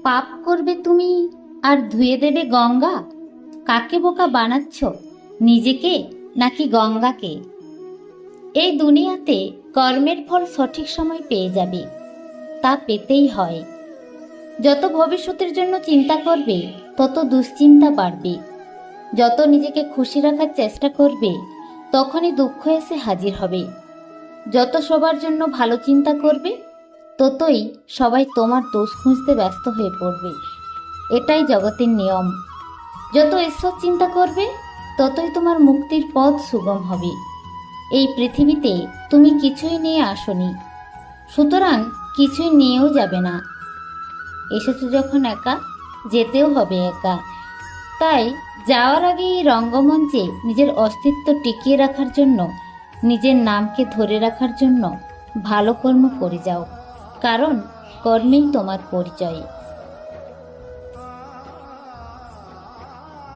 পাপ করবে তুমি আর ধুয়ে দেবে গঙ্গা? কাকে বোকা বানাচ্ছ, নিজেকে নাকি গঙ্গাকে? এই দুনিয়াতে কর্মের ফল সঠিক সময় পেয়ে যাবে, তা পেতেই হয়। যত ভবিষ্যতের জন্য চিন্তা করবে তত দুশ্চিন্তা বাড়বে। যত নিজেকে খুশি রাখার চেষ্টা করবে তখনই দুঃখ এসে হাজির হবে। যত সবার জন্য ভালো চিন্তা করবে ততই সবাই তোমার দোষ খুঁজতে ব্যস্ত হয়ে পড়বে। এটাই জগতের নিয়ম। যত ঈশ্বর চিন্তা করবে ততই তোমার মুক্তির পথ সুগম হবে। এই পৃথিবীতে তুমি কিছুই নিয়ে আসনি, সুতরাং কিছুই নিয়েও যাবে না। এসেছো যখন একা, যেতেও হবে একা। তাই যাওয়ার আগে এই রঙ্গমঞ্চে নিজের অস্তিত্ব টিকিয়ে রাখার জন্য, নিজের নামকে ধরে রাখার জন্য ভালো কর্ম করে যাও, কারণ কর্মেই তোমার পরিচয়।